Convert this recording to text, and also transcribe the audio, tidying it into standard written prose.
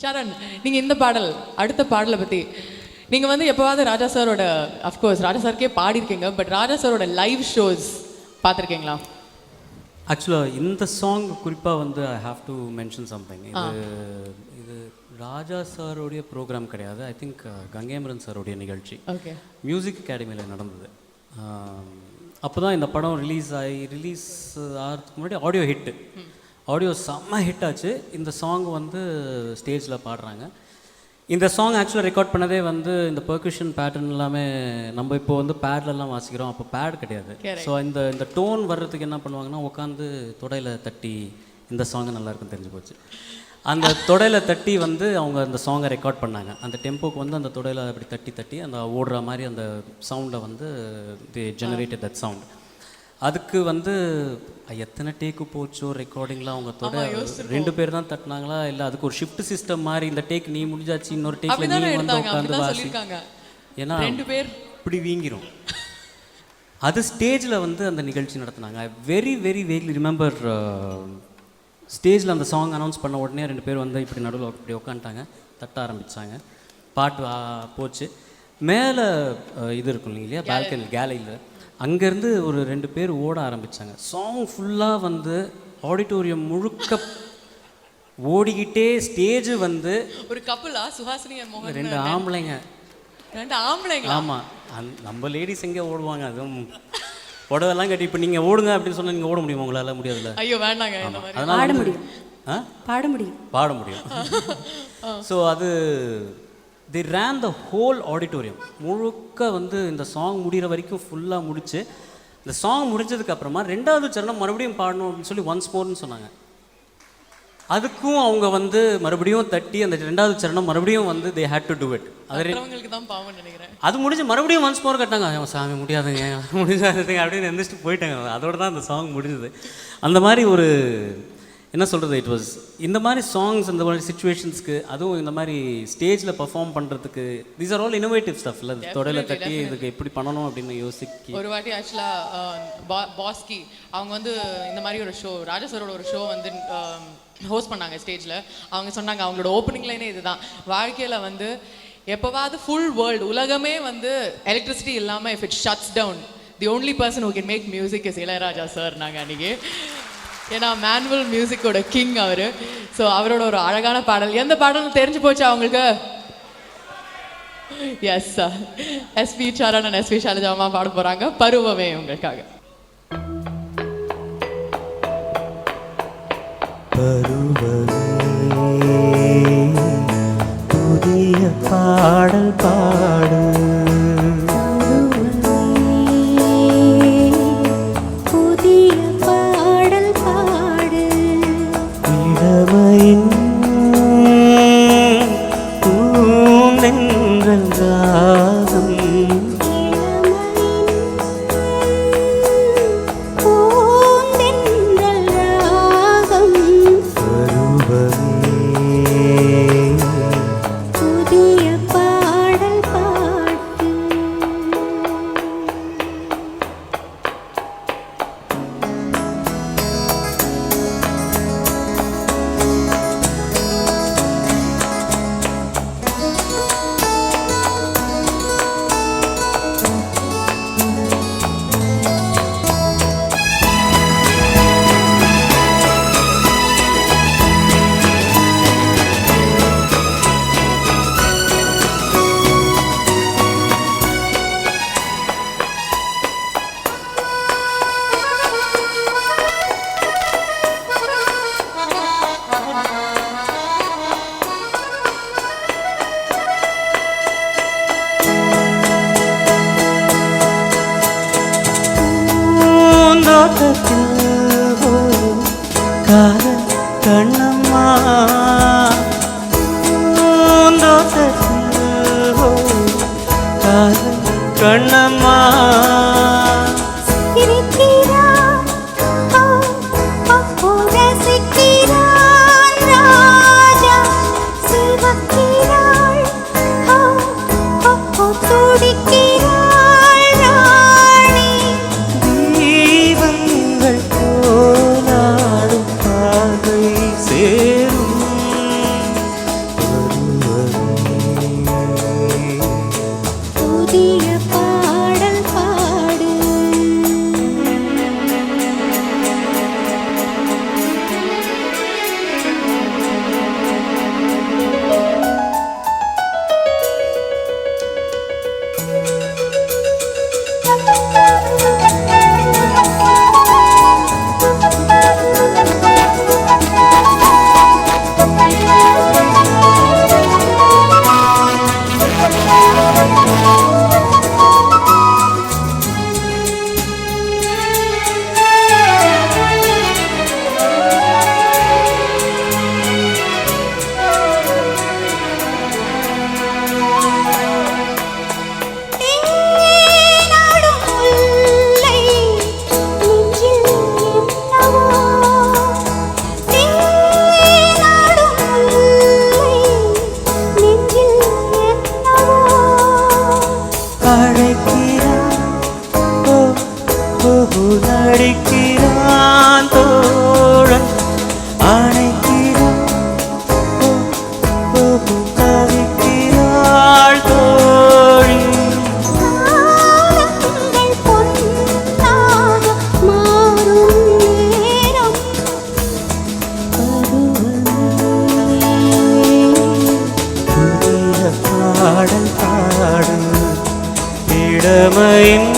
சரண், நீங்க இந்த பாடல் அடுத்த பாடலை பத்தி நீங்க வந்து எப்பவாவது ராஜா சாரோட, அஃப்கோர்ஸ் ராஜா சாருக்கே பாடிருக்கீங்க, பட் ராஜா சாரோட லைவ் ஷோஸ் பார்த்துருக்கீங்களா? ஆக்சுவலாக இந்த சாங் குறிப்பாக வந்து I have to mention something. இது ராஜா சாரோடைய ப்ரோக்ராம் கிடையாது. ஐ திங்க் கங்கைமரன் சாரோடைய நிகழ்ச்சி மியூசிக் அகாடமியில் நடந்தது. அப்போ தான் இந்த படம் ரிலீஸ் ஆகிறதுக்கு முன்னாடி ஆடியோ செம்ம ஹிட் ஆச்சு. இந்த சாங் வந்து ஸ்டேஜில் பாடுறாங்க. இந்த சாங் ஆக்சுவலாக ரெக்கார்ட் பண்ணதே வந்து இந்த பெர்கஷன் பேட்டர்ன் எல்லாமே நம்ம இப்போ வந்து பேட்லெலாம் வாசிக்கிறோம், அப்போ பேட் கிடையாது. ஸோ இந்த டோன் வர்றதுக்கு என்ன பண்ணுவாங்கன்னா உட்காந்து தொடையில் தட்டி இந்த சாங்கு நல்லாயிருக்குன்னு தெரிஞ்சு போச்சு. அந்த தொடையில் தட்டி வந்து அவங்க அந்த சாங்கை ரெக்கார்ட் பண்ணாங்க. அந்த டெம்போக்கு வந்து அந்த தொடையில் அப்படி தட்டி அந்த ஓடுற மாதிரி அந்த சவுண்டை வந்து தி ஜெனரேட்டட் தட் சவுண்ட். அதுக்கு வந்து எத்தனை டேக்கு போச்சோ ரெக்கார்டிங்லாம் அவங்க தொட 2 பேர் தான் தட்டினாங்களா, இல்லை அதுக்கு ஒரு ஷிஃப்ட் சிஸ்டம் மாதிரி இந்த டேக் நீ முடிஞ்சாச்சு இன்னொரு டேக்கில் நீ வந்து உட்காந்து வாசி, ஏன்னா 2 பேர் இப்படி வீங்கிரும். அது ஸ்டேஜில் வந்து அந்த நிகழ்ச்சி நடத்தினாங்க. ஐ வெரி வேக்லி ரிமெம்பர் ஸ்டேஜில் அந்த சாங் அனௌன்ஸ் பண்ண உடனே 2 பேர் வந்து இப்படி நடுவில் இப்படி உட்காந்துட்டாங்க, தட்ட ஆரம்பித்தாங்க. பாட்டு போச்சு. மேலே இது இருக்கும் இல்லையா பால்கனி கேலரியில், அங்கேருந்து ஒரு 2 பேர் ஓட ஆரம்பித்தாங்க. சாங் ஃபுல்லாக வந்து ஆடிட்டோரியம் முழுக்க ஓடிக்கிட்டே ஸ்டேஜ் வந்து ஒரு கப்பலா சுஹாசினி மோகன் 2 ஆம்பளைங்க. ஆமாம், நம்ம லேடிஸ் எங்கே ஓடுவாங்க, அதுவும் உடவெல்லாம் கட்டி. இப்போ நீங்கள் ஓடுங்க அப்படின்னு சொன்னால் நீங்கள் ஓட முடியும்? உங்களால் முடியாதுல்ல. ஐயோ வேண்டாங்க. அதனால் பாட முடியும். ஸோ அது தி ரேன் த ஹோல் ஆடிட்டோரியம் முழுக்க வந்து இந்த சாங் முடிகிற வரைக்கும் ஃபுல்லாக முடிச்சு, இந்த சாங் முடிஞ்சதுக்கப்புறமா 2வது சரணம் மறுபடியும் பாடணும் அப்படின்னு சொல்லி ஒன்ஸ் மோர்னு சொன்னாங்க. அதுக்கும் அவங்க வந்து மறுபடியும் தட்டி அந்த 2வது சரணம் மறுபடியும் வந்து they hate to do it. அது முடிஞ்சு மறுபடியும் ஒன்ஸ் மோர் கட்டாங்க. சாமி முடியாதுங்க முடிஞ்சாதுங்க அப்படின்னு எந்திரிச்சிட்டு போயிட்டாங்க. அதோடு தான் அந்த சாங் முடிஞ்சது. அந்த மாதிரி ஒரு என்ன சொல்கிறது, இட் வாஸ் இந்த மாதிரி சாங்ஸ், இந்த மாதிரி சிச்சுவேஷன்ஸ்க்கு, அதுவும் இந்த மாதிரி ஸ்டேஜில் பர்ஃபார்ம் பண்ணுறதுக்கு, these are all innovative stuff. இல்லை தொடையில் தட்டி இதுக்கு எப்படி பண்ணணும் அப்படின்னு யோசிக்க. ஒரு வாட்டி ஆக்சுவலாக பாஸ்கி அவங்க வந்து இந்த மாதிரி ஒரு ஷோ, ராஜா சாரோட ஒரு ஷோ வந்து ஹோஸ்ட் பண்ணாங்க ஸ்டேஜில். அவங்க சொன்னாங்க அவங்களோட ஓப்பனிங் லைனே இதுதான், வாழ்க்கையில் வந்து எப்போவாவது ஃபுல் வேர்ல்டு உலகமே வந்து எலக்ட்ரிசிட்டி இல்லாமல் if it shuts down, the only person who can make music is Ilaiyaraaja sir. நாங்கள் அன்றைக்கி ஏன்னா மேனுவல் மியூசிக்கோட கிங் அவர். ஸோ அவரோட ஒரு அழகான பாடல், எந்த பாடலும் தெரிஞ்சு போச்சா அவங்களுக்கு? Yes sir, SP Charan SP ஷைலஜாமா பாட போகிறாங்க பருவமே உங்களுக்காக. புதிய பாடல் பாடு, புதிய பாடல் பாடு, இளமையின் பூந்தென்றல் ராகம், பூந்தென்றல் ராகம், புதிய பாடல் பாடு. காதல் கண்ணம்மா, காதல் கண்ணம்மா, அடிக்கிறான் தோழன் அணைக்கிறான் தவிக்கிறாள் தோழி காலங்கள் பொன்னாக மாறும் நேரம் புதிய பாடல் பாடு இளமையின்